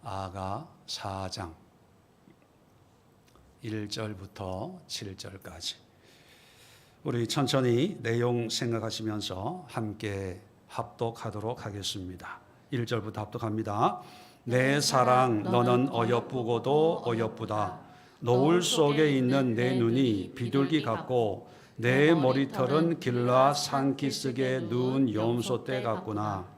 아가 4장 1절부터 7절까지 우리 천천히 내용 생각하시면서 함께 합독하도록 하겠습니다. 1절부터 합독합니다. 내 사랑 너는 어여쁘고도 어여쁘다. 노을 속에 있는 내 눈이 비둘기 같고 내 머리털은 길라 산기슭에 누운 염소떼 같구나.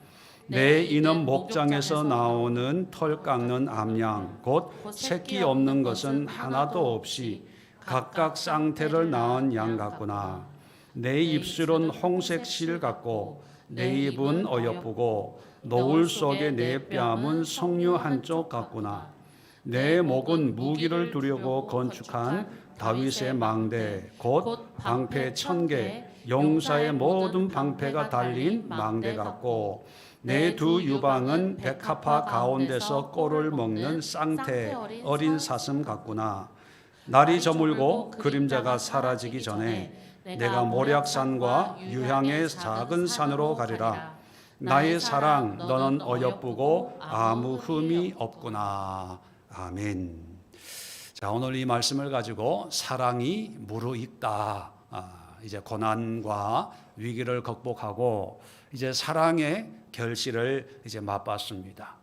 내 이는 목장에서 나오는 털 깎는 암양 곧 새끼 없는 것은 하나도 없이 각각 쌍태를 낳은 양 같구나. 내 입술은 홍색 실 같고 내 입은 어여쁘고 노을 속의 내 뺨은 석류 한쪽 같구나. 내 목은 무기를 두려고 건축한 다윗의 망대 곧 방패 1000개 용사의 모든 방패가 달린 망대 같고 내 두 유방은 백합화 가운데서 꼴을 먹는 쌍태 어린 사슴 같구나. 날이 저물고 그림자가 사라지기 전에 내가 모략산과 유향의 작은 산으로 가리라. 나의 사랑 너는 어여쁘고 아무 흠이 없구나. 아멘. 자, 오늘 이 말씀을 가지고 사랑이 무르익다. 이제 고난과 위기를 극복하고 이제 사랑의 결실을 이제 맛봤습니다.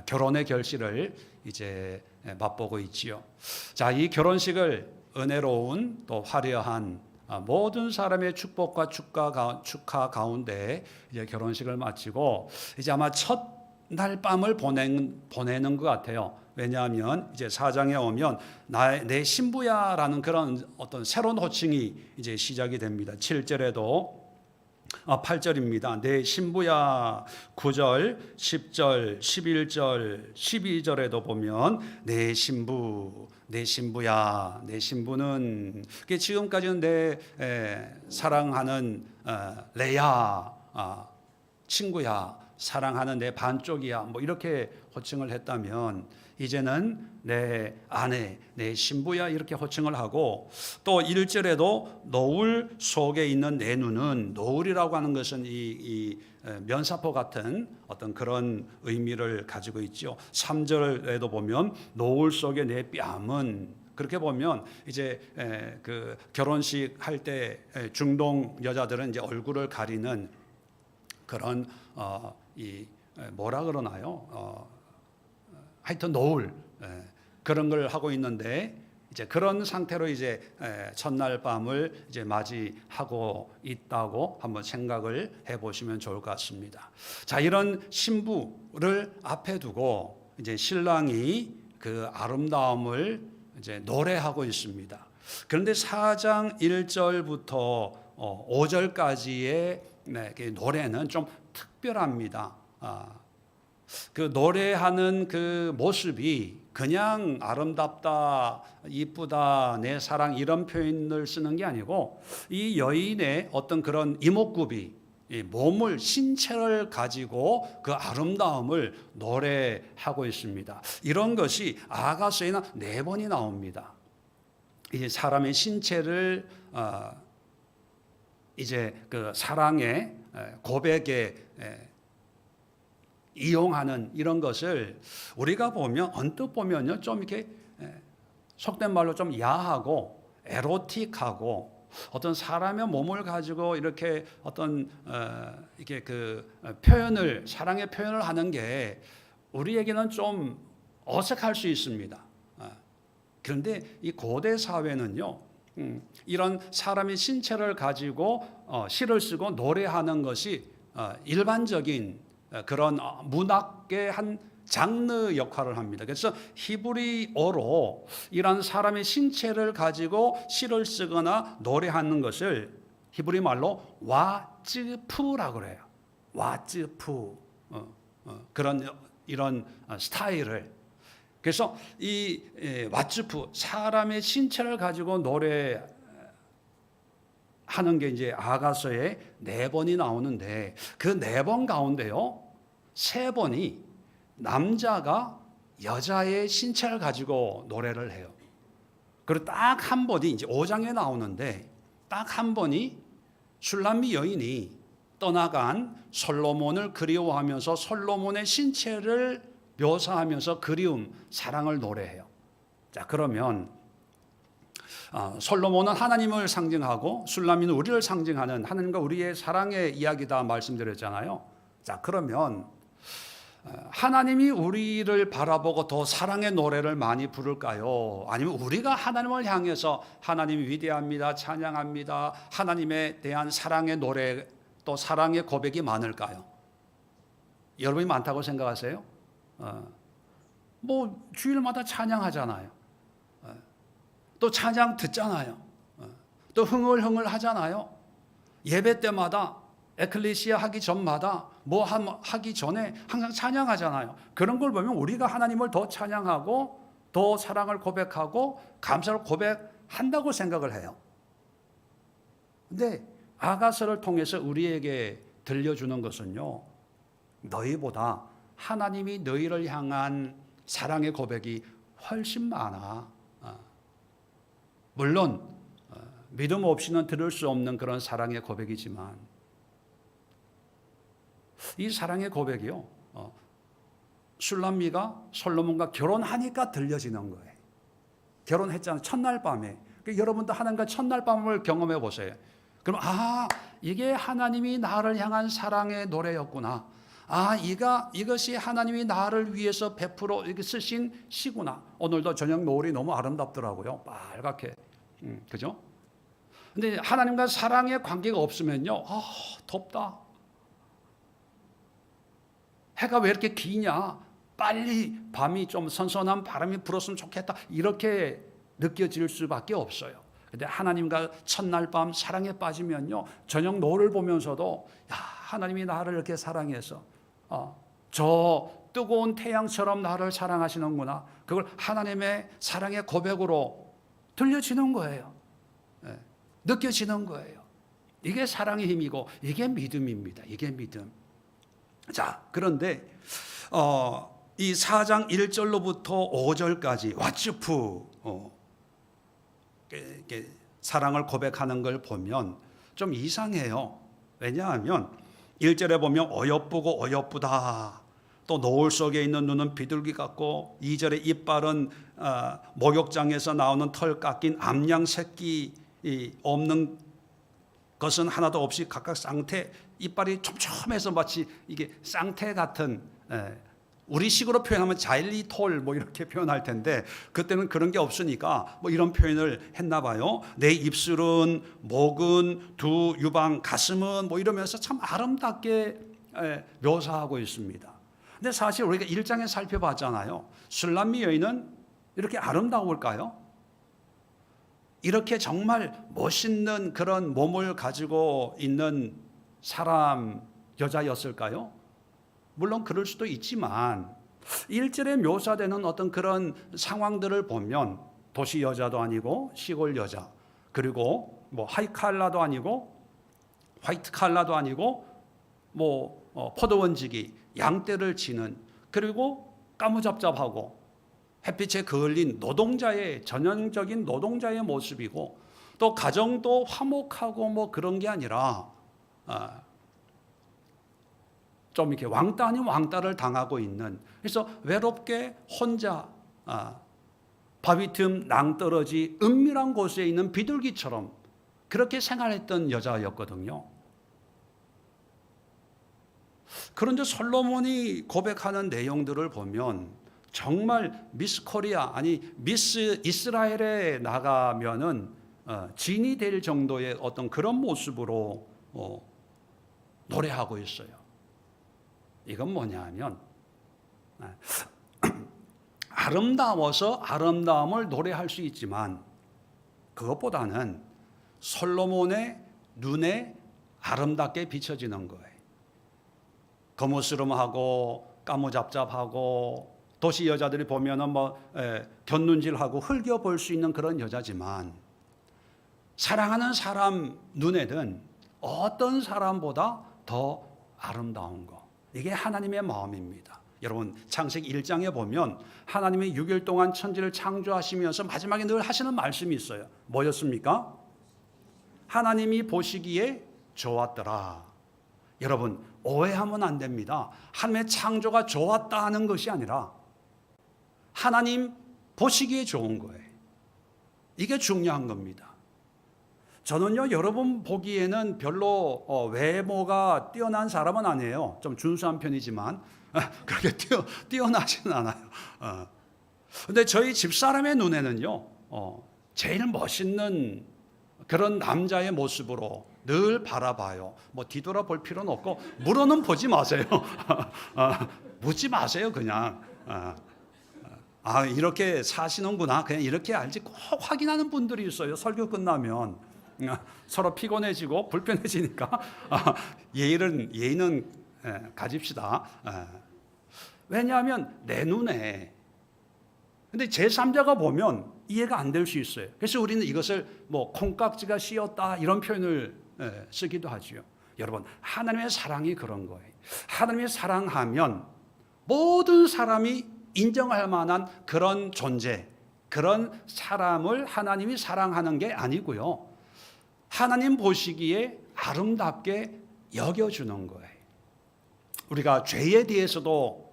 결혼의 결실을 이제 맛보고 있지요. 자, 이 결혼식을 은혜로운 또 화려한 모든 사람의 축복과 축하 가운데 이제 결혼식을 마치고 이제 아마 첫날 밤을 보내는 것 같아요. 왜냐하면 이제 4장에 오면 내 신부야라는 그런 어떤 새로운 호칭이 이제 시작이 됩니다. 7절에도 8절입니다. 내 신부야 9절, 10절, 11절, 12절에도 보면 내 신부, 내 신부야, 내 신부는 지금까지는 내 사랑하는 레야, 친구야, 사랑하는 내 반쪽이야, 뭐 이렇게 호칭을 했다면 이제는 내 아내, 내 신부야 이렇게 호칭을 하고 또 1절에도 노을 속에 있는 내 눈은 노을이라고 하는 것은 이 면사포 같은 어떤 그런 의미를 가지고 있죠. 3절에도 보면 노을 속에 내 뺨은 그렇게 보면 이제 그 결혼식 할 때 중동 여자들은 이제 얼굴을 가리는 그런 이 뭐라 그러나요? 하여튼 노을 그런 걸 하고 있는데 이제 그런 상태로 이제 첫날 밤을 이제 맞이하고 있다고 한번 생각을 해보시면 좋을 것 같습니다. 자, 이런 신부를 앞에 두고 이제 신랑이 그 아름다움을 이제 노래하고 있습니다. 그런데 4장 1절부터 5절까지의 노래는 좀 특별합니다. 그 노래하는 그 모습이 그냥 아름답다, 이쁘다, 내 사랑 이런 표현을 쓰는 게 아니고 이 여인의 어떤 그런 이목구비, 몸을 신체를 가지고 그 아름다움을 노래하고 있습니다. 이런 것이 아가서에는 4번이 나옵니다. 이제 사람의 신체를 이제 그 사랑의 고백의 이용하는 이런 것을 우리가 보면 언뜻 보면요 좀 이렇게 속된 말로 좀 야하고 에로틱하고 어떤 사람의 몸을 가지고 이렇게 어떤 이게 그 표현을 사랑의 표현을 하는 게 우리에게는 좀 어색할 수 있습니다. 그런데 이 고대 사회는요 이런 사람의 신체를 가지고 시를 쓰고 노래하는 것이 일반적인 그런 문학의 한 장르 역할을 합니다. 그래서 히브리어로 이런 사람의 신체를 가지고 시를 쓰거나 노래하는 것을 히브리 말로 와츠푸라고 그래요. 와츠푸 그런 이런 스타일을 그래서 이 와츠푸 사람의 신체를 가지고 노래 하는 게 이제 아가서에 4번이 나오는데 그 4번 가운데요 3번이 남자가 여자의 신체를 가지고 노래를 해요. 그리고 딱 한 번이 이제 5장에 나오는데 딱 한 번이 슐람미 여인이 떠나간 솔로몬을 그리워하면서 솔로몬의 신체를 묘사하면서 그리움, 사랑을 노래해요. 자, 그러면 솔로몬은 하나님을 상징하고 술람미는 우리를 상징하는 하나님과 우리의 사랑의 이야기다 말씀드렸잖아요. 자, 그러면 하나님이 우리를 바라보고 더 사랑의 노래를 많이 부를까요? 아니면 우리가 하나님을 향해서 하나님 위대합니다, 찬양합니다, 하나님에 대한 사랑의 노래 또 사랑의 고백이 많을까요? 여러분이 많다고 생각하세요? 뭐 주일마다 찬양하잖아요. 또 찬양 듣잖아요. 또 흥얼흥얼 하잖아요. 예배 때마다 에클레시아 하기 전마다 뭐 하기 전에 항상 찬양하잖아요. 그런 걸 보면 우리가 하나님을 더 찬양하고 더 사랑을 고백하고 감사를 고백한다고 생각을 해요. 근데 아가서를 통해서 우리에게 들려주는 것은요, 너희보다 하나님이 너희를 향한 사랑의 고백이 훨씬 많아. 물론 믿음 없이는 들을 수 없는 그런 사랑의 고백이지만 이 사랑의 고백이요, 술람미가 솔로몬과 결혼하니까 들려지는 거예요. 결혼했잖아요. 첫날 밤에. 여러분도 하나님과 첫날 밤을 경험해 보세요. 그럼 이게 하나님이 나를 향한 사랑의 노래였구나. 이것이 하나님이 나를 위해서 베풀어 이렇게 쓰신 시구나. 오늘도 저녁 노을이 너무 아름답더라고요. 빨갛게. 그죠? 근데 하나님과 사랑의 관계가 없으면요, 덥다. 해가 왜 이렇게 기냐? 빨리 밤이 좀 선선한 바람이 불었으면 좋겠다. 이렇게 느껴질 수밖에 없어요. 근데 하나님과 첫날 밤 사랑에 빠지면요, 저녁 노을을 보면서도 하나님이 나를 이렇게 사랑해서 저 뜨거운 태양처럼 나를 사랑하시는구나. 그걸 하나님의 사랑의 고백으로 들려지는 거예요. 느껴지는 거예요. 이게 사랑의 힘이고 이게 믿음입니다. 이게 믿음. 자, 그런데 이 4장 1절로부터 5절까지 왓츠프 사랑을 고백하는 걸 보면 좀 이상해요. 왜냐하면 1절에 보면 어여쁘고 어여쁘다. 또 노을 속에 있는 눈은 비둘기 같고 2절에 이빨은 목욕장에서 나오는 털 깎인 암양 새끼 없는 것은 하나도 없이 각각 쌍태, 이빨이 촘촘해서 마치 이게 쌍태 같은, 우리식으로 표현하면 자일리톨 뭐 이렇게 표현할 텐데 그때는 그런 게 없으니까 뭐 이런 표현을 했나 봐요. 내 입술은, 목은, 두 유방, 가슴은 뭐 이러면서 참 아름답게 묘사하고 있습니다. 근데 사실 우리가 1장에 살펴봤잖아요. 술람미 여인은 이렇게 아름다울까요? 이렇게 정말 멋있는 그런 몸을 가지고 있는 사람, 여자였을까요? 물론 그럴 수도 있지만 1절에 묘사되는 어떤 그런 상황들을 보면 도시 여자도 아니고 시골 여자, 그리고 뭐 하이칼라도 아니고 화이트 칼라도 아니고 뭐 포도원지기, 양떼를 치는, 그리고 까무잡잡하고 햇빛에 그을린 노동자의, 전형적인 노동자의 모습이고, 또 가정도 화목하고 뭐 그런 게 아니라 좀 이렇게 왕따 아닌 왕따를 당하고 있는, 그래서 외롭게 혼자 바위 틈 낭떠러지 은밀한 곳에 있는 비둘기처럼 그렇게 생활했던 여자였거든요. 그런데 솔로몬이 고백하는 내용들을 보면 정말 미스 코리아, 아니 미스 이스라엘에 나가면은 진이 될 정도의 어떤 그런 모습으로 노래하고 있어요. 이건 뭐냐 하면 아름다워서 아름다움을 노래할 수 있지만 그것보다는 솔로몬의 눈에 아름답게 비춰지는 거예요. 거무스름하고 까무잡잡하고 도시 여자들이 보면은 뭐 곁눈질하고 흘겨 볼 수 있는 그런 여자지만 사랑하는 사람 눈에는 어떤 사람보다 더 아름다운 거, 이게 하나님의 마음입니다. 여러분 창세기 1장에 보면 하나님이 6일 동안 천지를 창조하시면서 마지막에 늘 하시는 말씀이 있어요. 뭐였습니까? 하나님이 보시기에 좋았더라. 여러분, 오해하면 안 됩니다. 하나님의 창조가 좋았다 하는 것이 아니라 하나님 보시기에 좋은 거예요. 이게 중요한 겁니다. 저는요, 여러분 보기에는 별로 외모가 뛰어난 사람은 아니에요. 좀 준수한 편이지만 그렇게 뛰어나지는 않아요. 근데 저희 집사람의 눈에는요, 제일 멋있는 그런 남자의 모습으로 늘 바라봐요. 뭐 뒤돌아볼 필요는 없고 물어는 보지 마세요. 묻지 마세요, 그냥. 이렇게 사시는구나. 그냥 이렇게 알지. 꼭 확인하는 분들이 있어요. 설교 끝나면 서로 피곤해지고 불편해지니까 예의는 가집시다. 왜냐하면 내 눈에, 근데 제3자가 보면 이해가 안 될 수 있어요. 그래서 우리는 이것을 뭐 콩깍지가 씌었다 이런 표현을 쓰기도 하죠. 여러분, 하나님의 사랑이 그런 거예요. 하나님의 사랑하면 모든 사람이 인정할 만한 그런 존재, 그런 사람을 하나님이 사랑하는 게 아니고요, 하나님 보시기에 아름답게 여겨주는 거예요. 우리가 죄에 대해서도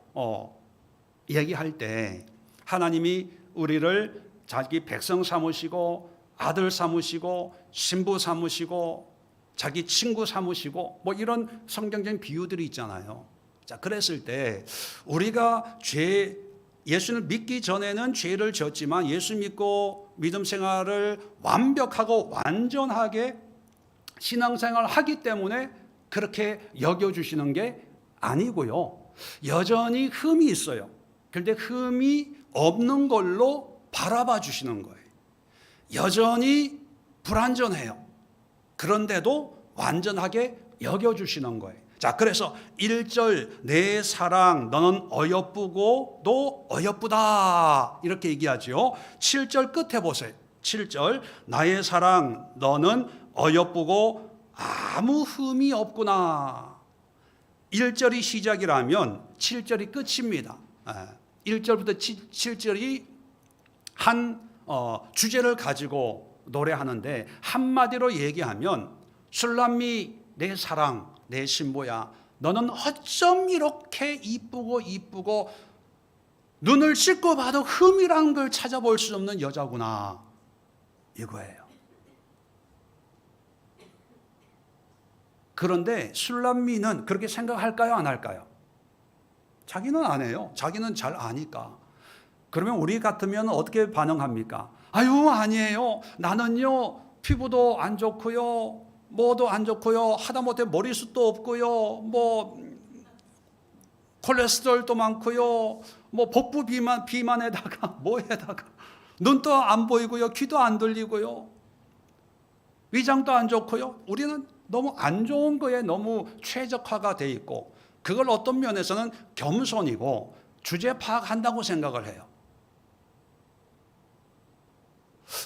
얘기할 때 하나님이 우리를 자기 백성 삼으시고 아들 삼으시고 신부 삼으시고 자기 친구 삼으시고 뭐 이런 성경적인 비유들이 있잖아요. 자, 그랬을 때 우리가 예수를 믿기 전에는 죄를 졌지만 예수 믿고 믿음 생활을 완벽하고 완전하게 신앙생활을 하기 때문에 그렇게 여겨주시는 게 아니고요, 여전히 흠이 있어요. 그런데 흠이 없는 걸로 바라봐 주시는 거예요. 여전히 불완전해요. 그런데도 완전하게 여겨주시는 거예요. 자, 그래서 1절 내 사랑 너는 어여쁘고 너 어여쁘다 이렇게 얘기하죠. 7절 끝에 보세요. 7절 나의 사랑 너는 어여쁘고 아무 흠이 없구나. 1절이 시작이라면 7절이 끝입니다. 1절부터 7절이 한 주제를 가지고 노래하는데, 한마디로 얘기하면 술람미 내 사랑 내 신부야, 너는 어쩜 이렇게 이쁘고 눈을 씻고 봐도 흠이라는 걸 찾아볼 수 없는 여자구나, 이거예요. 그런데 술람미는 그렇게 생각할까요, 안 할까요? 자기는 안 해요. 자기는 잘 아니까. 그러면 우리 같으면 어떻게 반응합니까? 아유, 아니에요. 나는요, 피부도 안 좋고요, 뭐도 안 좋고요, 하다못해 머리숱도 없고요, 뭐 콜레스테롤도 많고요, 뭐 복부 비만에다가 뭐에다가 눈도 안 보이고요, 귀도 안 들리고요, 위장도 안 좋고요. 우리는 너무 안 좋은 거에 너무 최적화가 돼 있고, 그걸 어떤 면에서는 겸손이고 주제 파악한다고 생각을 해요.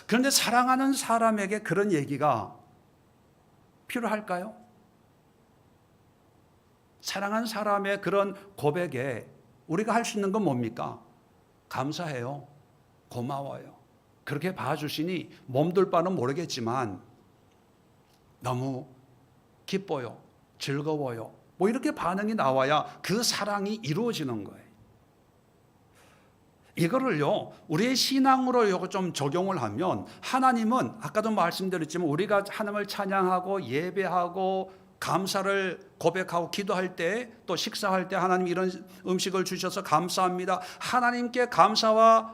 그런데 사랑하는 사람에게 그런 얘기가 필요할까요? 사랑하는 사람의 그런 고백에 우리가 할 수 있는 건 뭡니까? 감사해요. 고마워요. 그렇게 봐주시니 몸둘 바는 모르겠지만 너무 기뻐요. 즐거워요. 뭐 이렇게 반응이 나와야 그 사랑이 이루어지는 거예요. 이거를요, 우리의 신앙으로 좀 적용을 하면, 하나님은 아까도 말씀드렸지만 우리가 하나님을 찬양하고 예배하고 감사를 고백하고 기도할 때, 또 식사할 때 하나님 이런 음식을 주셔서 감사합니다, 하나님께 감사와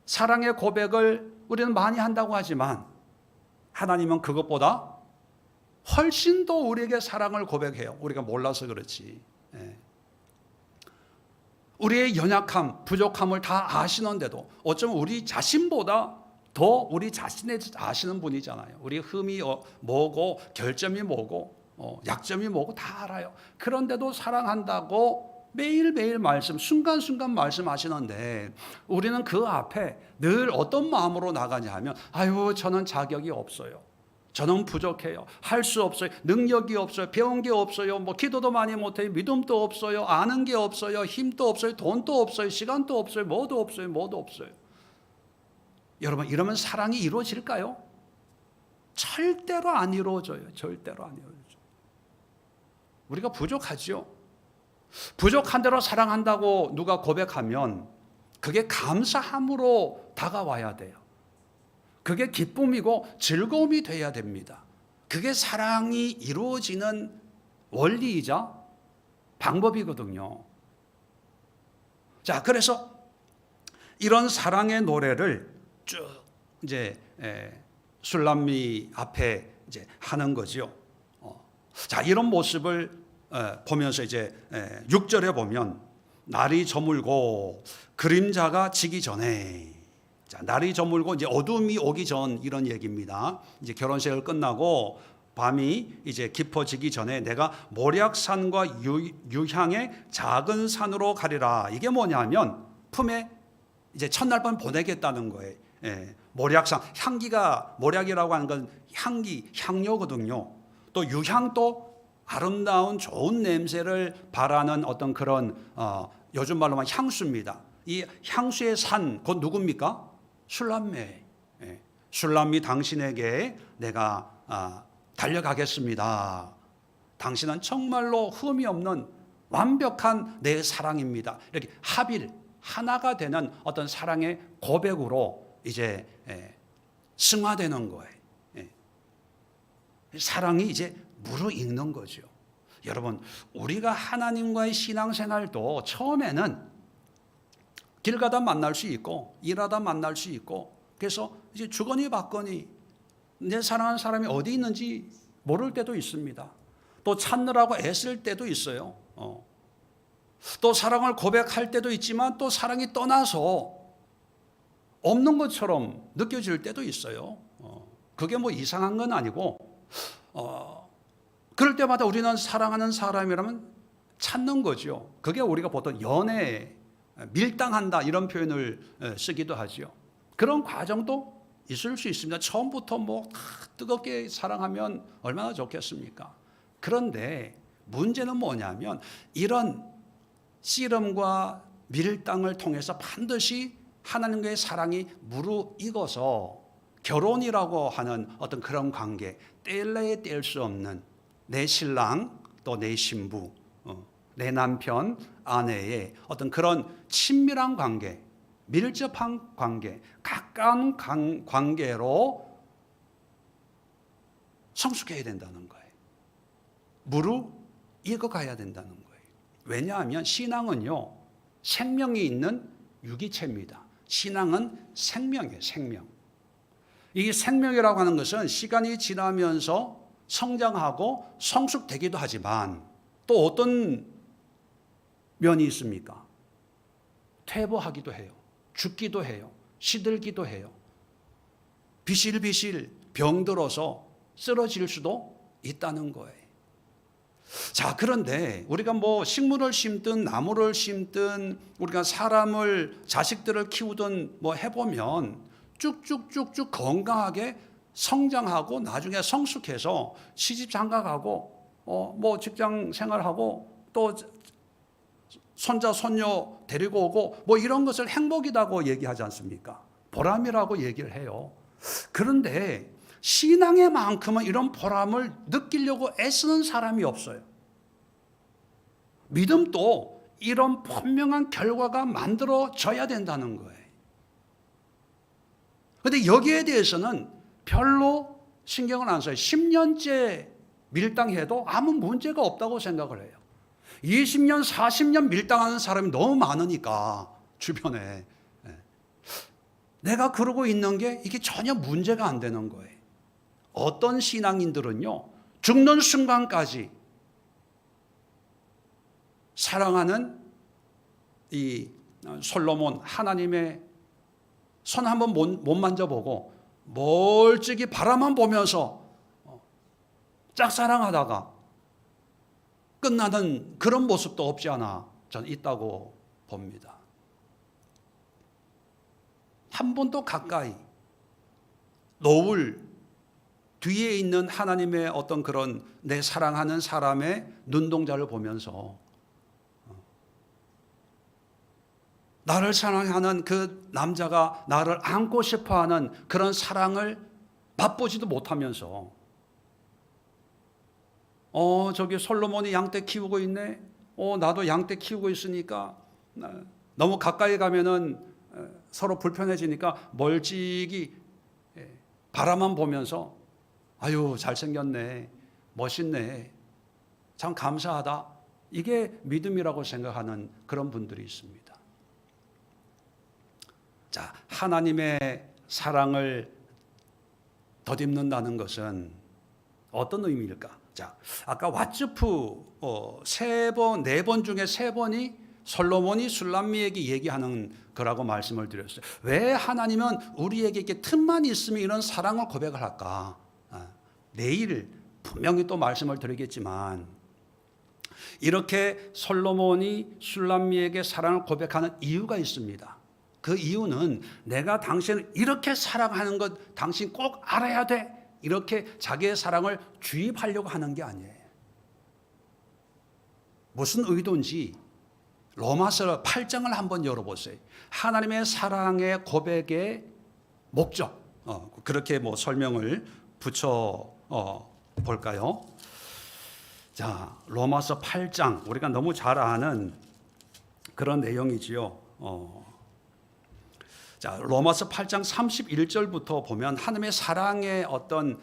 사랑의 고백을 우리는 많이 한다고 하지만, 하나님은 그것보다 훨씬 더 우리에게 사랑을 고백해요. 우리가 몰라서 그렇지. 우리의 연약함, 부족함을 다 아시는데도 어쩌면 우리 자신보다 더 우리 자신을 아시는 분이잖아요. 우리 흠이 뭐고 결점이 뭐고 약점이 뭐고 다 알아요. 그런데도 사랑한다고 매일매일 순간순간 말씀하시는데, 우리는 그 앞에 늘 어떤 마음으로 나가냐 하면, 아유, 저는 자격이 없어요, 저는 부족해요, 할 수 없어요, 능력이 없어요, 배운 게 없어요, 뭐 기도도 많이 못해요, 믿음도 없어요, 아는 게 없어요, 힘도 없어요, 돈도 없어요, 시간도 없어요, 뭐도 없어요. 여러분, 이러면 사랑이 이루어질까요? 절대로 안 이루어져요. 절대로 안 이루어져요. 우리가 부족하죠. 부족한 대로 사랑한다고 누가 고백하면 그게 감사함으로 다가와야 돼요. 그게 기쁨이고 즐거움이 돼야 됩니다. 그게 사랑이 이루어지는 원리이자 방법이거든요. 자, 그래서 이런 사랑의 노래를 쭉 이제 술람미 앞에 이제 하는 거죠. 자, 이런 모습을 보면서 이제 6절에 보면 날이 저물고 그림자가 지기 전에, 자, 날이 저물고 이제 어둠이 오기 전 이런 얘기입니다. 이제 결혼식을 끝나고 밤이 이제 깊어지기 전에 내가 모략산과 유향의 작은 산으로 가리라. 이게 뭐냐면 품에 이제 첫날 밤 보내겠다는 거예요. 모략산, 향기가, 모략이라고 하는 건 향기, 향료거든요. 또 유향도 아름다운 좋은 냄새를 바라는 어떤 그런 요즘 말로 하면 향수입니다. 이 향수의 산, 곧 누굽니까? 술람매. 술람미 당신에게 내가 달려가겠습니다. 당신은 정말로 흠이 없는 완벽한 내 사랑입니다. 이렇게 합일, 하나가 되는 어떤 사랑의 고백으로 이제 승화되는 거예요. 사랑이 이제 무르익는 거죠. 여러분, 우리가 하나님과의 신앙생활도 처음에는 길 가다 만날 수 있고 일하다 만날 수 있고, 그래서 이제 주거니 받거니 내 사랑하는 사람이 어디 있는지 모를 때도 있습니다. 또 찾느라고 애쓸 때도 있어요. 또 사랑을 고백할 때도 있지만 또 사랑이 떠나서 없는 것처럼 느껴질 때도 있어요. 그게 뭐 이상한 건 아니고, 그럴 때마다 우리는 사랑하는 사람이라면 찾는 거죠. 그게 우리가 보통 연애, 밀당한다 이런 표현을 쓰기도 하죠. 그런 과정도 있을 수 있습니다. 처음부터 뭐 뜨겁게 사랑하면 얼마나 좋겠습니까? 그런데 문제는 뭐냐면 이런 씨름과 밀당을 통해서 반드시 하나님과의 사랑이 무르익어서 결혼이라고 하는 어떤 그런 관계, 뗄래야 뗄 수 없는 내 신랑 또 내 신부, 내 남편, 아내의 어떤 그런 친밀한 관계, 밀접한 관계, 가까운 관계로 성숙해야 된다는 거예요. 무르익어 가야 된다는 거예요. 왜냐하면 신앙은요, 생명이 있는 유기체입니다. 신앙은 생명이에요, 생명. 이 생명이라고 하는 것은 시간이 지나면서 성장하고 성숙되기도 하지만 또 어떤 면이 있습니까? 퇴보하기도 해요. 죽기도 해요. 시들기도 해요. 비실비실 병들어서 쓰러질 수도 있다는 거예요. 자, 그런데 우리가 뭐 식물을 심든 나무를 심든 우리가 사람을, 자식들을 키우든 뭐 해보면 쭉쭉쭉쭉 건강하게 성장하고 나중에 성숙해서 시집 장가가고 뭐 직장 생활하고 또 손자 손녀 데리고 오고 뭐 이런 것을 행복이라고 얘기하지 않습니까? 보람이라고 얘기를 해요. 그런데 신앙의 만큼은 이런 보람을 느끼려고 애쓰는 사람이 없어요. 믿음도 이런 분명한 결과가 만들어져야 된다는 거예요. 그런데 여기에 대해서는 별로 신경을 안 써요. 10년째 밀당해도 아무 문제가 없다고 생각을 해요. 20년, 40년 밀당하는 사람이 너무 많으니까 주변에 내가 그러고 있는 게 이게 전혀 문제가 안 되는 거예요. 어떤 신앙인들은요, 죽는 순간까지 사랑하는 이 솔로몬 하나님의 손 한번 못 만져보고 멀찍이 바라만 보면서 짝사랑하다가 끝나는 그런 모습도 없지 않아 저는 있다고 봅니다. 한 번도 가까이 노을 뒤에 있는 하나님의 어떤 그런 내 사랑하는 사람의 눈동자를 보면서 나를 사랑하는 그 남자가 나를 안고 싶어하는 그런 사랑을 맛보지도 못하면서 저기 솔로몬이 양떼 키우고 있네. 나도 양떼 키우고 있으니까 너무 가까이 가면은 서로 불편해지니까 멀찍이 바라만 보면서 아유 잘생겼네, 멋있네, 참 감사하다. 이게 믿음이라고 생각하는 그런 분들이 있습니다. 자, 하나님의 사랑을 덧입는다는 것은 어떤 의미일까? 자, 아까 왓츠프 네 번 중에 세 번이 솔로몬이 술람미에게 얘기하는 거라고 말씀을 드렸어요. 왜 하나님은 우리에게 이렇게 틈만 있으면 이런 사랑을 고백을 할까? 내일 분명히 또 말씀을 드리겠지만 이렇게 솔로몬이 술람미에게 사랑을 고백하는 이유가 있습니다. 그 이유는 내가 당신을 이렇게 사랑하는 것 당신 꼭 알아야 돼. 이렇게 자기의 사랑을 주입하려고 하는 게 아니에요. 무슨 의도인지 로마서 8장을 한번 열어보세요. 하나님의 사랑의 고백의 목적, 그렇게 설명을 붙여 볼까요? 자, 로마서 8장 우리가 너무 잘 아는 그런 내용이지요. 자, 로마서 8장 31절부터 보면 하나님의 사랑의 어떤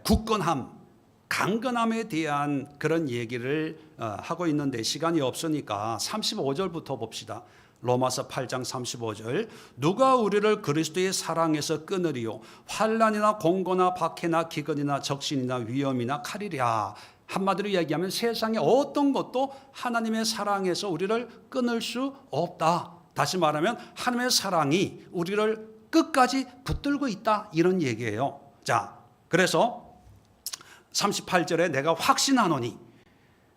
굳건함, 강건함에 대한 그런 얘기를 하고 있는데 시간이 없으니까 35절부터 봅시다. 로마서 8장 35절. 누가 우리를 그리스도의 사랑에서 끊으리요? 환난이나 공고나 박해나 기근이나 적신이나 위험이나 칼이랴. 한마디로 얘기하면 세상의 어떤 것도 하나님의 사랑에서 우리를 끊을 수 없다. 다시 말하면 하나님의 사랑이 우리를 끝까지 붙들고 있다, 이런 얘기예요. 자, 그래서 38절에 내가 확신하노니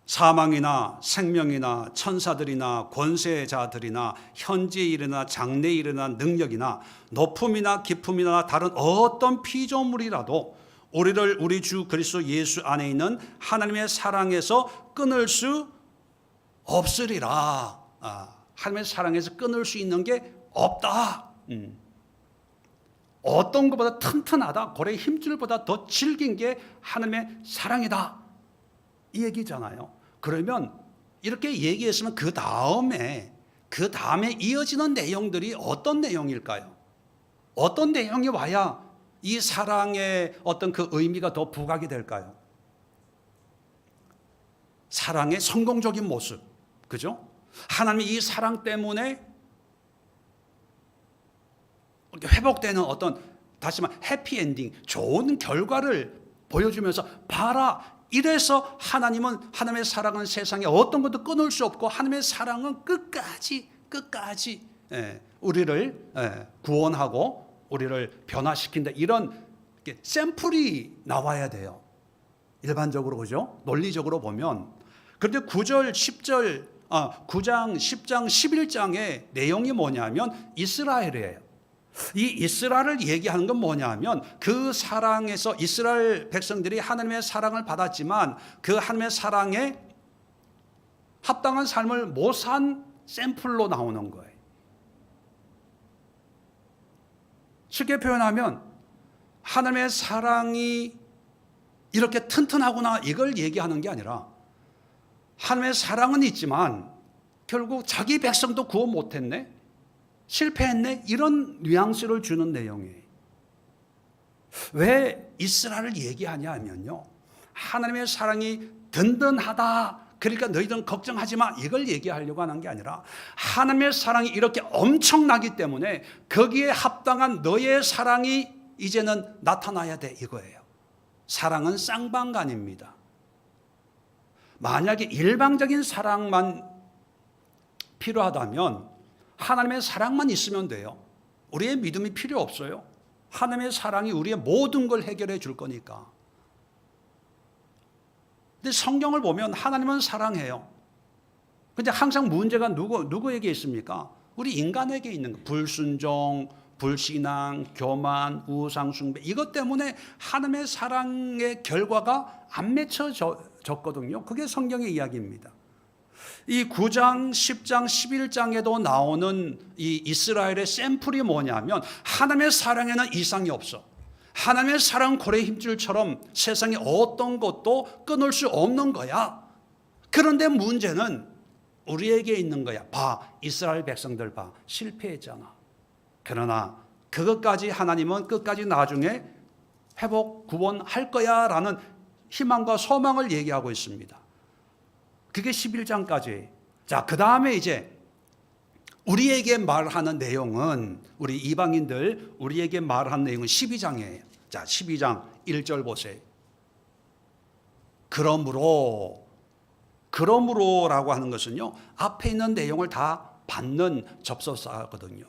사망이나 생명이나 천사들이나 권세자들이나 현재의 일이나 장래의 일이나 능력이나 높음이나 깊음이나 다른 어떤 피조물이라도 우리를 우리 주 그리스도 예수 안에 있는 하나님의 사랑에서 끊을 수 없으리라. 하나님의 사랑에서 끊을 수 있는 게 없다. 어떤 것보다 튼튼하다, 고래 힘줄보다 더 질긴 게 하나님의 사랑이다, 이 얘기잖아요. 그러면 이렇게 얘기했으면 그 다음에 이어지는 내용들이 어떤 내용일까요? 어떤 내용이 와야 이 사랑의 어떤 그 의미가 더 부각이 될까요? 사랑의 성공적인 모습, 그죠? 하나님이 이 사랑 때문에 회복되는 어떤, 다시 말해 해피엔딩, 좋은 결과를 보여주면서 봐라, 이래서 하나님은, 하나님의 사랑은 세상에 어떤 것도 끊을 수 없고 하나님의 사랑은 끝까지 우리를 구원하고 우리를 변화시킨다, 이런 샘플이 나와야 돼요. 일반적으로, 그죠? 논리적으로 보면. 그런데 9장, 10장, 11장의 내용이 뭐냐면 이스라엘이에요. 이 이스라엘을 얘기하는 건 뭐냐면 그 사랑에서 이스라엘 백성들이 하나님의 사랑을 받았지만 그 하나님의 사랑에 합당한 삶을 못 산 샘플로 나오는 거예요. 쉽게 표현하면 하나님의 사랑이 이렇게 튼튼하구나, 이걸 얘기하는 게 아니라 하나님의 사랑은 있지만 결국 자기 백성도 구원 못했네, 실패했네, 이런 뉘앙스를 주는 내용이에요. 왜 이스라엘을 얘기하냐 하면요, 하나님의 사랑이 든든하다, 그러니까 너희들은 걱정하지 마, 이걸 얘기하려고 하는 게 아니라 하나님의 사랑이 이렇게 엄청나기 때문에 거기에 합당한 너의 사랑이 이제는 나타나야 돼, 이거예요. 사랑은 쌍방간입니다. 만약에 일방적인 사랑만 필요하다면 하나님의 사랑만 있으면 돼요. 우리의 믿음이 필요 없어요. 하나님의 사랑이 우리의 모든 걸 해결해 줄 거니까. 근데 성경을 보면 하나님은 사랑해요. 근데 항상 문제가 누구에게 있습니까? 우리 인간에게 있는 거. 불순종, 불신앙, 교만, 우상숭배, 이것 때문에 하나님의 사랑의 결과가 안 맺혀졌거든요. 그게 성경의 이야기입니다. 이 9장, 10장, 11장에도 나오는 이 이스라엘의 샘플이 뭐냐면 하나님의 사랑에는 이상이 없어. 하나님의 사랑 고래 힘줄처럼 세상에 어떤 것도 끊을 수 없는 거야. 그런데 문제는 우리에게 있는 거야. 봐, 이스라엘 백성들 봐, 실패했잖아. 그러나 그것까지 하나님은 끝까지 나중에 회복, 구원할 거야 라는 희망과 소망을 얘기하고 있습니다. 그게 11장까지. 자, 그 다음에 이제 우리에게 말하는 내용은, 우리 이방인들 우리에게 말하는 내용은 12장이에요. 자, 12장 1절 보세요. 그러므로라고 하는 것은요, 앞에 있는 내용을 다 받는 접속사거든요.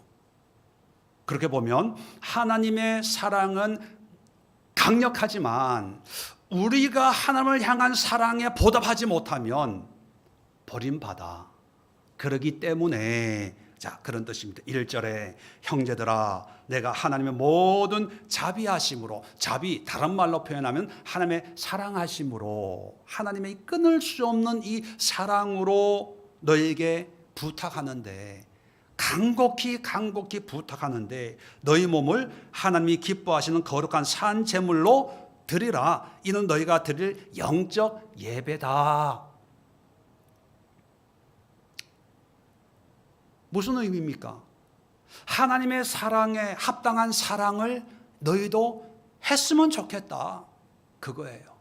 그렇게 보면 하나님의 사랑은 강력하지만 우리가 하나님을 향한 사랑에 보답하지 못하면 버림받아. 그러기 때문에, 자, 그런 뜻입니다. 1절에 형제들아 내가 하나님의 모든 자비하심으로, 자비 다른 말로 표현하면 하나님의 사랑하심으로, 하나님의 끊을 수 없는 이 사랑으로 너에게 부탁하는데, 간곡히 부탁하는데 너희 몸을 하나님이 기뻐하시는 거룩한 산 제물로 드리라. 이는 너희가 드릴 영적 예배다. 무슨 의미입니까? 하나님의 사랑에 합당한 사랑을 너희도 했으면 좋겠다. 그거예요.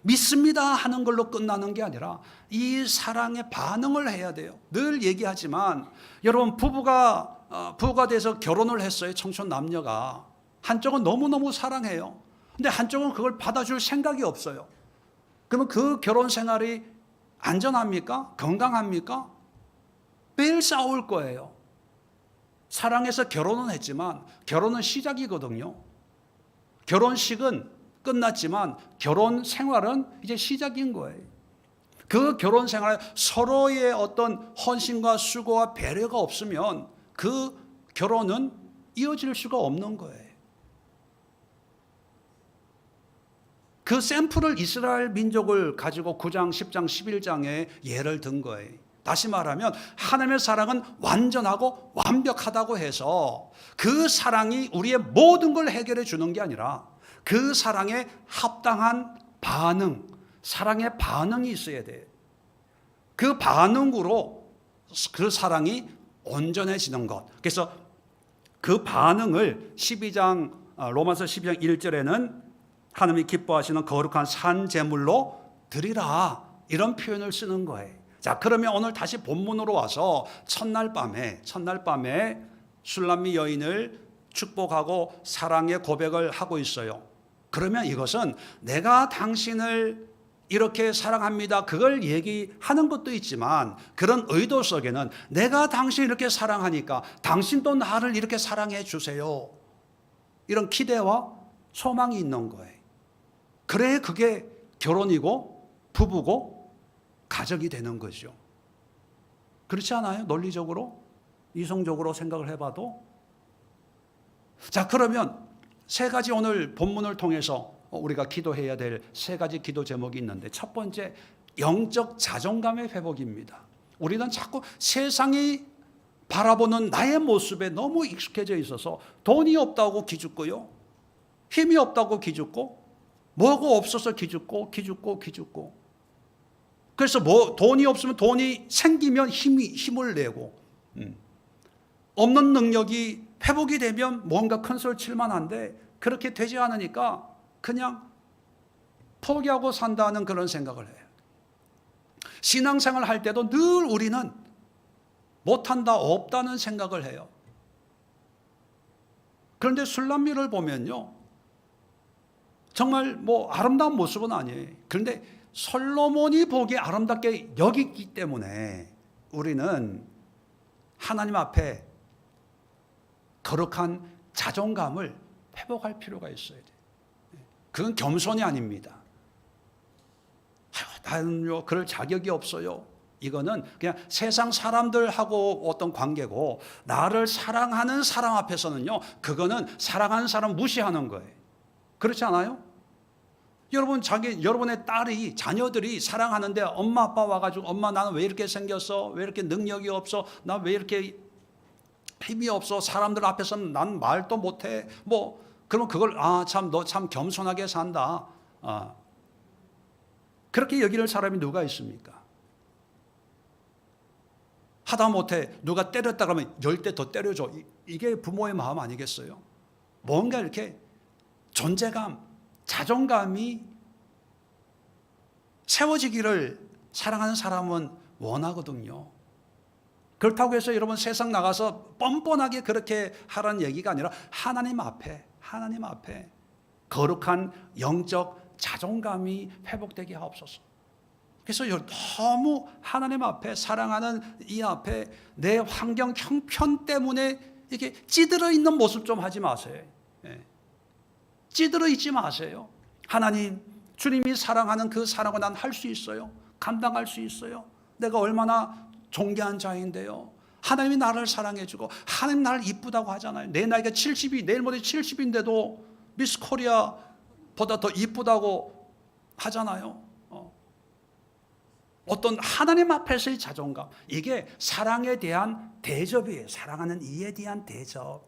믿습니다 하는 걸로 끝나는 게 아니라 이 사랑에 반응을 해야 돼요. 늘 얘기하지만 여러분, 부부가 돼서 결혼을 했어요. 청춘 남녀가. 한쪽은 너무너무 사랑해요. 근데 한쪽은 그걸 받아줄 생각이 없어요. 그러면 그 결혼 생활이 안전합니까? 건강합니까? 매일 싸울 거예요. 사랑해서 결혼은 했지만 결혼은 시작이거든요. 결혼식은 끝났지만 결혼 생활은 이제 시작인 거예요. 그 결혼 생활에 서로의 어떤 헌신과 수고와 배려가 없으면 그 결혼은 이어질 수가 없는 거예요. 그 샘플을 이스라엘 민족을 가지고 9장, 10장, 11장에 예를 든 거예요. 다시 말하면 하나님의 사랑은 완전하고 완벽하다고 해서 그 사랑이 우리의 모든 걸 해결해 주는 게 아니라 그 사랑에 합당한 반응, 사랑의 반응이 있어야 돼요. 그 반응으로 그 사랑이 온전해지는 것. 그래서 그 반응을 로마서 12장 1절에는 하나님이 기뻐하시는 거룩한 산 제물로 드리라, 이런 표현을 쓰는 거예요. 자, 그러면 오늘 다시 본문으로 와서 첫날 밤에 술람미 여인을 축복하고 사랑의 고백을 하고 있어요. 그러면 이것은 내가 당신을 이렇게 사랑합니다, 그걸 얘기하는 것도 있지만 그런 의도 속에는 내가 당신 이렇게 사랑하니까 당신도 나를 이렇게 사랑해 주세요, 이런 기대와 소망이 있는 거예요. 그래, 그게 결혼이고 부부고 가정이 되는 거죠. 그렇지 않아요? 논리적으로, 이성적으로 생각을 해봐도. 자, 그러면 세 가지 오늘 본문을 통해서 우리가 기도해야 될 세 가지 기도 제목이 있는데, 첫 번째, 영적 자존감의 회복입니다. 우리는 자꾸 세상이 바라보는 나의 모습에 너무 익숙해져 있어서 돈이 없다고 기죽고요, 힘이 없다고 기죽고, 뭐가 없어서 기죽고. 그래서 돈이 없으면, 돈이 생기면 힘을 내고, 없는 능력이 회복이 되면 뭔가 큰 소리 칠만 한데 그렇게 되지 않으니까 그냥 포기하고 산다는 그런 생각을 해요. 신앙생활 할 때도 늘 우리는 못한다, 없다는 생각을 해요. 그런데 술람미를 보면요, 정말 아름다운 모습은 아니에요. 그런데 솔로몬이 보기에 아름답게 여기기 때문에 우리는 하나님 앞에 거룩한 자존감을 회복할 필요가 있어야 돼요. 그건 겸손이 아닙니다. 나는요, 그럴 자격이 없어요. 이거는 그냥 세상 사람들하고 어떤 관계고, 나를 사랑하는 사람 앞에서는요, 그거는 사랑하는 사람 무시하는 거예요. 그렇지 않아요? 여러분의 딸이, 자녀들이 사랑하는데 엄마 아빠 와가지고, 엄마 나는 왜 이렇게 생겼어? 왜 이렇게 능력이 없어? 나 왜 이렇게 힘이 없어? 사람들 앞에서는 난 말도 못해. 그러면 그걸 참 너 참 겸손하게 산다. 그렇게 여기는 사람이 누가 있습니까? 하다못해 누가 때렸다 그러면 10대 더 때려줘. 이게 부모의 마음 아니겠어요? 뭔가 이렇게 존재감, 자존감이 세워지기를 사랑하는 사람은 원하거든요. 그렇다고 해서 여러분 세상 나가서 뻔뻔하게 그렇게 하라는 얘기가 아니라 하나님 앞에 거룩한 영적 자존감이 회복되게 하옵소서. 그래서 너무 하나님 앞에 사랑하는 이 앞에 내 환경 형편 때문에 이렇게 찌들어 있는 모습 좀 하지 마세요. 찌들어 있지 마세요. 하나님, 주님이 사랑하는 그 사랑을 난 할 수 있어요. 감당할 수 있어요. 내가 얼마나 존귀한 자인데요. 하나님이 나를 사랑해주고 하나님 나를 이쁘다고 하잖아요. 내 나이가 70이 내일 모레 70인데도 미스 코리아보다 더 이쁘다고 하잖아요. 어떤 하나님 앞에서의 자존감, 이게 사랑에 대한 대접이에요. 사랑하는 이에 대한 대접.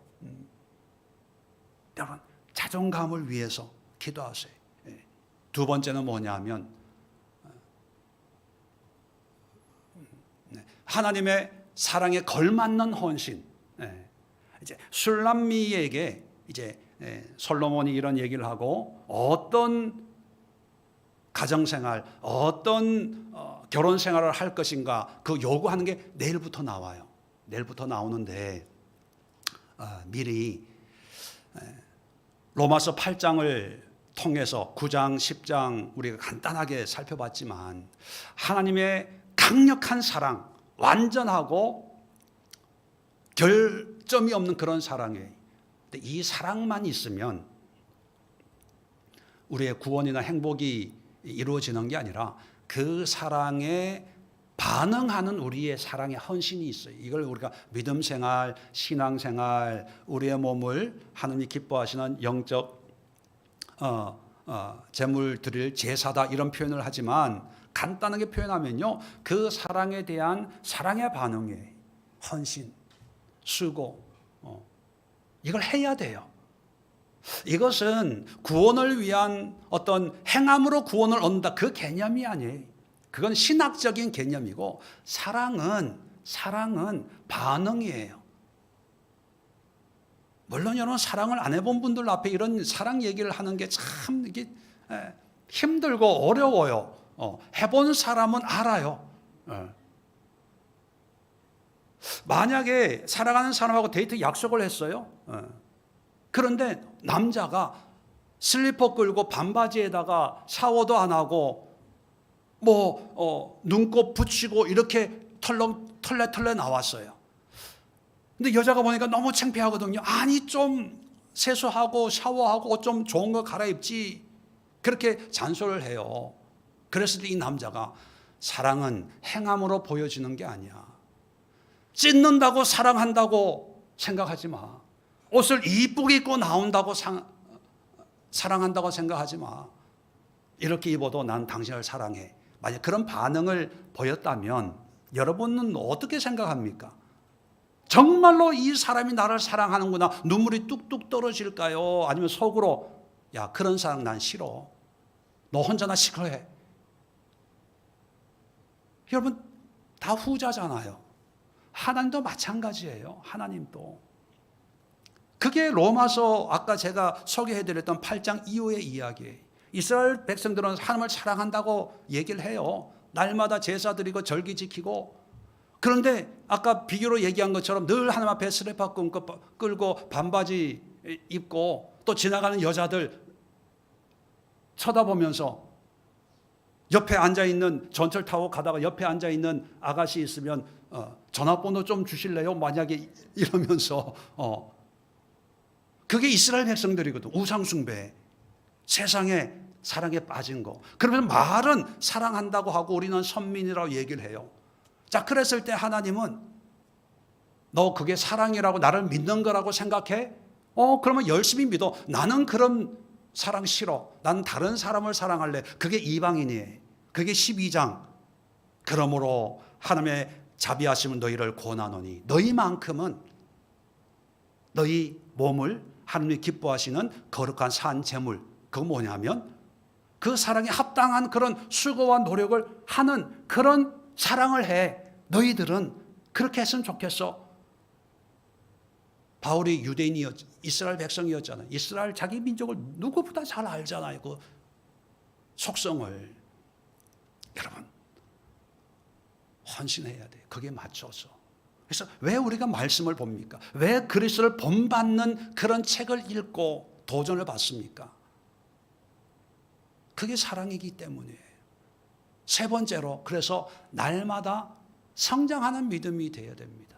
여러분, 자존감을 위해서 기도하세요. 두 번째는 뭐냐면 하나님의 사랑에 걸맞는 헌신. 이제 술람미에게 이제 솔로몬이 이런 얘기를 하고 어떤 가정생활, 어떤 결혼 생활을 할 것인가 그 요구하는 게 내일부터 나와요. 내일부터 나오는데 미리 로마서 8장을 통해서 9장, 10장 우리가 간단하게 살펴봤지만 하나님의 강력한 사랑, 완전하고 결점이 없는 그런 사랑이에요. 이 사랑만 있으면 우리의 구원이나 행복이 이루어지는 게 아니라 그 사랑에 반응하는 우리의 사랑의 헌신이 있어요. 이걸 우리가 믿음 생활, 신앙 생활, 우리의 몸을 하나님이 기뻐하시는 영적 제물 드릴 제사다 이런 표현을 하지만 간단하게 표현하면요, 그 사랑에 대한 사랑의 반응이에요. 헌신, 수고, 이걸 해야 돼요. 이것은 구원을 위한 어떤 행함으로 구원을 얻는다 그 개념이 아니에요. 그건 신학적인 개념이고 사랑은 반응이에요. 물론 여러분 사랑을 안 해본 분들 앞에 이런 사랑 얘기를 하는 게 참 이게 힘들고 어려워요. 해본 사람은 알아요. 만약에 사랑하는 사람하고 데이트 약속을 했어요. 그런데 남자가 슬리퍼 끌고 반바지에다가 샤워도 안 하고 눈곱 붙이고 이렇게 털레 나왔어요. 근데 여자가 보니까 너무 창피하거든요. 아니 좀 세수하고 샤워하고 옷 좀 좋은 거 갈아입지. 그렇게 잔소리를 해요. 그랬을 때 이 남자가 사랑은 행함으로 보여지는 게 아니야. 찢는다고 사랑한다고 생각하지 마. 옷을 이쁘게 입고 나온다고 사랑한다고 생각하지 마. 이렇게 입어도 난 당신을 사랑해. 만약 그런 반응을 보였다면 여러분은 어떻게 생각합니까? 정말로 이 사람이 나를 사랑하는구나. 눈물이 뚝뚝 떨어질까요? 아니면 속으로 야 그런 사랑 난 싫어. 너 혼자나 시커해. 여러분 다 후자잖아요. 하나님도 마찬가지예요. 하나님도. 그게 로마서 아까 제가 소개해드렸던 8장 이후의 이야기예요. 이스라엘 백성들은 하나님을 사랑한다고 얘기를 해요. 날마다 제사 드리고 절기 지키고. 그런데 아까 비교로 얘기한 것처럼 늘 하나님 앞에 스레파 끌고 반바지 입고 또 지나가는 여자들 쳐다보면서 옆에 앉아있는 전철 타고 가다가 옆에 앉아있는 아가씨 있으면 전화번호 좀 주실래요? 만약에 이러면서 그게 이스라엘 백성들이거든. 우상숭배, 세상에 사랑에 빠진 거. 그러면 말은 사랑한다고 하고 우리는 선민이라고 얘기를 해요. 자, 그랬을 때 하나님은 너 그게 사랑이라고 나를 믿는 거라고 생각해? 그러면 열심히 믿어. 나는 그런 사랑 싫어. 난 다른 사람을 사랑할래. 그게 이방인이에요. 그게 12장. 그러므로 하나님의 자비하심은 너희를 권하노니 너희만큼은 너희 몸을 하나님이 기뻐하시는 거룩한 산 제물, 그거 뭐냐면 그 사랑에 합당한 그런 수고와 노력을 하는 그런 사랑을 해. 너희들은 그렇게 했으면 좋겠어. 바울이 유대인이었, 이스라엘 백성이었잖아요. 이스라엘 자기 민족을 누구보다 잘 알잖아요. 그 속성을. 여러분, 헌신해야 돼요. 거기에 맞춰서. 그래서 왜 우리가 말씀을 봅니까? 왜 그리스도를 본받는 그런 책을 읽고 도전을 받습니까? 그게 사랑이기 때문이에요. 세 번째로, 그래서 날마다 성장하는 믿음이 되어야 됩니다.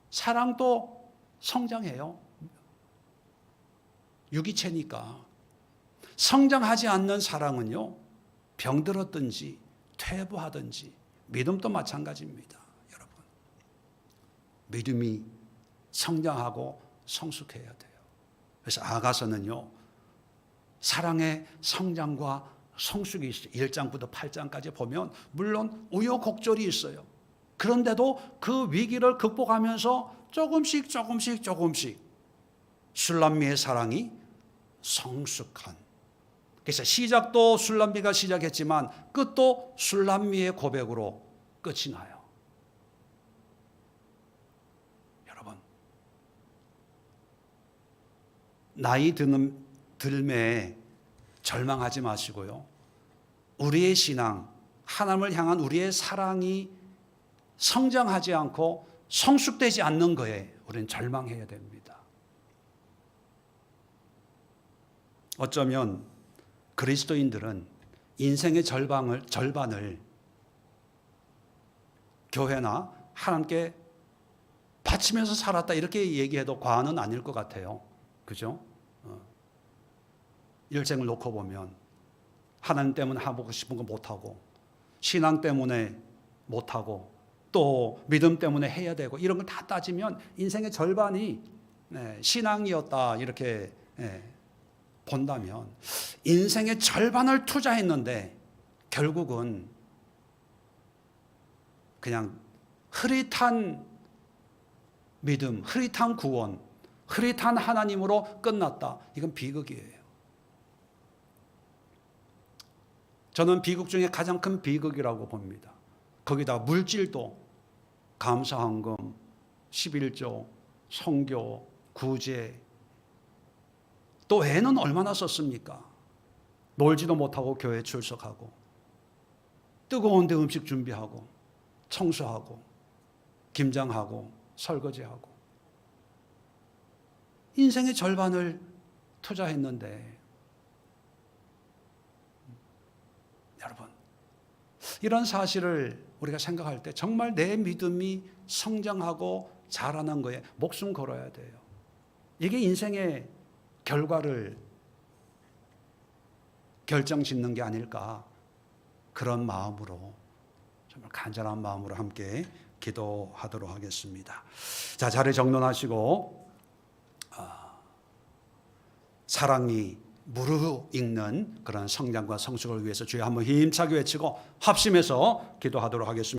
사랑도 성장해요. 유기체니까. 성장하지 않는 사랑은요, 병들었든지 퇴보하든지, 믿음도 마찬가지입니다. 여러분, 믿음이 성장하고 성숙해야 돼요. 그래서 아가서는요, 사랑의 성장과 성숙이 있어요. 1장부터 8장까지 보면 물론 우여곡절이 있어요. 그런데도 그 위기를 극복하면서 조금씩 술람미의 사랑이 성숙한. 그래서 시작도 술람미가 시작했지만 끝도 술람미의 고백으로 끝이 나요. 여러분, 나이 들매 절망하지 마시고요. 우리의 신앙, 하나님을 향한 우리의 사랑이 성장하지 않고 성숙되지 않는 거에 우리는 절망해야 됩니다. 어쩌면 그리스도인들은 인생의 절반을 교회나 하나님께 바치면서 살았다 이렇게 얘기해도 과언은 아닐 것 같아요. 그죠? 일생을 놓고 보면 하나님 때문에 하고 싶은 거 못하고, 신앙 때문에 못하고, 또 믿음 때문에 해야 되고, 이런 걸 다 따지면 인생의 절반이 신앙이었다 이렇게 본다면, 인생의 절반을 투자했는데 결국은 그냥 흐릿한 믿음, 흐릿한 구원, 흐릿한 하나님으로 끝났다. 이건 비극이에요. 저는 비극 중에 가장 큰 비극이라고 봅니다. 거기다 물질도 감사헌금, 11조, 선교, 구제, 또 애는 얼마나 썼습니까? 놀지도 못하고 교회 출석하고, 뜨거운 데 음식 준비하고, 청소하고, 김장하고, 설거지하고, 인생의 절반을 투자했는데, 여러분, 이런 사실을 우리가 생각할 때 정말 내 믿음이 성장하고 자라는 거에 목숨 걸어야 돼요. 이게 인생의 결과를 결정짓는 게 아닐까, 그런 마음으로, 정말 간절한 마음으로 함께 기도하도록 하겠습니다. 자, 자리 정돈하시고 사랑이 무르익는 그런 성장과 성숙을 위해서 주여 한번 힘차게 외치고 합심해서 기도하도록 하겠습니다.